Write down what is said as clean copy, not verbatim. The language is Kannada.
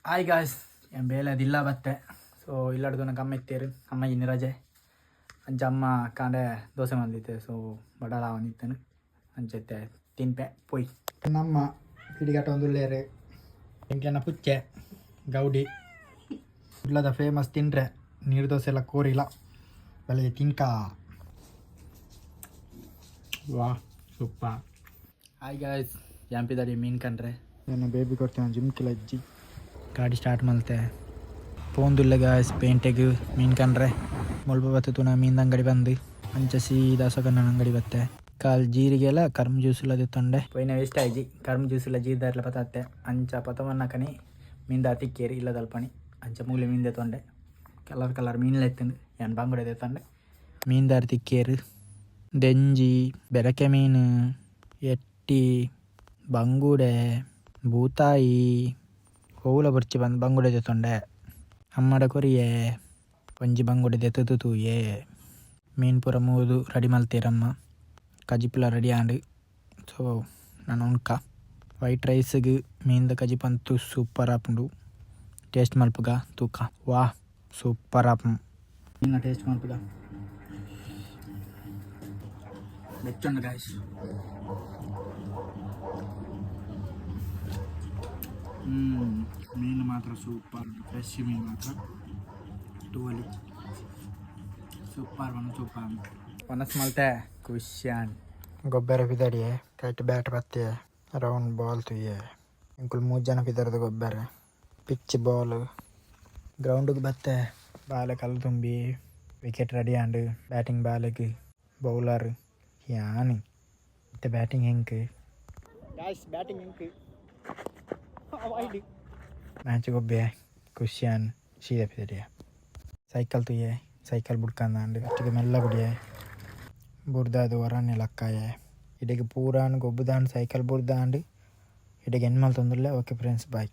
ಹಾಯ್ ಗಾಯ್ಸ್ ಏನು ಬೇಲೆದಿಲ್ಲ ಬತ್ತೆ ಸೊ ಇಲ್ಲಾಡ್ದು ನಂಗೆ ಅಮ್ಮ ಇತ್ತೇರು ಅಮ್ಮ ಇನ್ನು ರಜೆ ಅಂಚ ಅಮ್ಮ ಕಾಂಡೆ ದೋಸೆ ಮಂದಿತ್ತೆ ಸೊ ಬಡಲ ಅವನಿತ್ತನು ಅಂಚತ್ತೆ ತಿನ್ಪೆ ಪೊಯ್ ನಮ್ಮ ಪಿಡಿಗಾಟ ಒಂದುಳ್ಳೇರು ಎಂಕ್ಲೆನ ಪುಚ್ಚೆ ಗೌಡಿ ಉಳ್ಳದ ಫೇಮಸ್ ತಿಂಡ್ರೆ ನೀರು ದೋಸೆ ಎಲ್ಲ ಕೋರಿಲ್ಲ ಬೆಳಗ್ಗೆ ತಿನ್ಕ ವಾ ಸೂಪರ್ ಹಾಯ್ ಗಾಯ್ಸ್ ಯಾಂಪಿದಾಡಿ ಮೀನು ಕಂಡ್ರೆ ನಾನು ಬೇಬಿ ಕೊಡ್ತೇನೆ ಜಿಮ್ಕಿಲ್ಲ ಅಜ್ಜಿ ಗಾಡಿ ಸ್ಟಾರ್ಟ್ ಮಲ್ತೆ ಪೋಂದುಲ್ಲ ಗಾಯ್ಸ್ ಪೇಂಟೆಗೆ ಮೀನು ಕಂಡ್ರೆ ಮುಳ್ಬ ಬತ್ತು ನಾ ಮೀನು ಅಂಗಡಿ ಬಂದು ಅಂಚ ಸೀದಾ ಸೊಗನ ಅಂಗಡಿ ಬತ್ತೆ ಕಾಲು ಜೀರಿಗೆಲ್ಲ ಕರ್ಮ್ ಜ್ಯೂಸ್ ಇಲ್ಲದೆ ತೊಂಡೆ ಪೊಯ್ನ ವೇಸ್ಟ್ ಆಯ್ಜಿ ಕರ್ಮ್ ಜ್ಯೂಸ್ ಇಲ್ಲ ಜೀರ್ದಾರ್ಲ ಪತಾತ್ತೆ ಅಂಚ ಪತವನ್ನಕನಿ ಮೀನ್ದ ತಿಕ್ಕೇರಿ ಇಲ್ಲದಲ್ಪಣಿ ಅಂಚ ಮೂಲೆ ಮೀನ್ದೆ ತೊಂಡೆ ಕಲರ್ ಮೀನ್ಲ ಎತ್ತಂಡು ಏನು ಬಂಗುಡೆ ತೊಂಡೆ ಮೀನ್ದಾರ್ ತಿಕ್ಕೇರು ದೆಂಜಿ ಬೆರಕೆ ಮೀನು ಎಟ್ಟಿ ಬಂಗುಡೆ ಬೂತಾಯಿ ಹೂಲ ಬರ್ಚಿ ಬಂದು ಬಂಗುಡೆ ತೊಂಡೆ ಅಮ್ಮಡ ಕೊರಿಯೇ ಒಂಜಿ ಬಂಗುಡೆ ದೆತ್ತು ತೂಯೇ ಮೀನು ಪೂರ ಮೂದು ರೆಡಿ ಮಲ್ತೀರಮ್ಮ ಕಜಿಪುಲ ರೆಡಿ ಆಂಡು ಸೊ ನಾನು ಉಣ್ಕ ವೈಟ್ ರೈಸ್ಗೆ ಮೀನ್ದ ಕಜಿಪಂತು ಸೂಪರ್ ಆಪುಂಡು ಟೇಸ್ಟ್ ಮಲ್ಪುಗ ತೂಕ ವಾ ಸೂಪರ್ ಆಪು ಮೀನ ಟೇಸ್ಟ್ ಮಲ್ಪುಗ ಬೆಚ್ಚಂಡು ಗಾಯ್ಸ್ ಮೀನು ಮಾತ್ರ ಸೂಪರ್ ಫ್ರೆಶ್ ಮೀನು ಮಾತ್ರ ಟೂವಲ್ಲಿ ಸೂಪರ್ ಒನಸ್ ಮಲ್ತೆ ಖುಷಿಯಾನ್ ಗೊಬ್ಬರ ಬಿದಡಿಯೇ ಕೈಟ್ ಬ್ಯಾಟ್ ಬತ್ತೆ ರೌಂಡ್ ಬಾಲ್ ತುಯ್ಯೆ ಇಂಕುಲ್ 3 ಜನ ಬಿದರದ ಗೊಬ್ಬರ ಪಿಚ್ ಬಾಲ್ ಗ್ರೌಂಡಿಗೆ ಬತ್ತೆ ಬಾಲ ಕಲ್ಲು ತುಂಬಿ ವಿಕೆಟ್ ರೆಡಿ ಆಂಡು ಬ್ಯಾಟಿಂಗ್ ಬಾಲಿಗೆ ಬೌಲರ್ ಯಾನಿ ಮತ್ತೆ ಬ್ಯಾಟಿಂಗ್ ಹೆಂಗೆ ಗಾಯ್ಸ್ ಬ್ಯಾಟಿಂಗ್ ಹೆಂಗೆ ಮ್ಯಾಚ್ ಗೊಬ್ಬೆ ಖುಷಿಯಾನ್ ಸೀದಾ ಪಿದಡಿಯ ಸೈಕಲ್ ತುಯ್ಯೆ ಸೈಕಲ್ ಬುಡ್ಕಂದಾಂಡು ಅಷ್ಟಿಗೆ ಮೆಲ್ಲ ಬಿಡಿಯೆ ಬುರ್ದಾದು ಹೊರನ್ನೆ ಲಕ್ಕಾಯೆ ಇಡೆಗೆ ಪೂರಾನ್ ಗೊಬ್ಬುದಾಂಡು ಸೈಕಲ್ ಬುರ್ದಾಂಡು ಇಡೆಗೆ ಎನ್ಮಲ್ ತೊಂದರಲ್ಲ ಓಕೆ ಫ್ರೆಂಡ್ಸ್ ಬಾಯ್.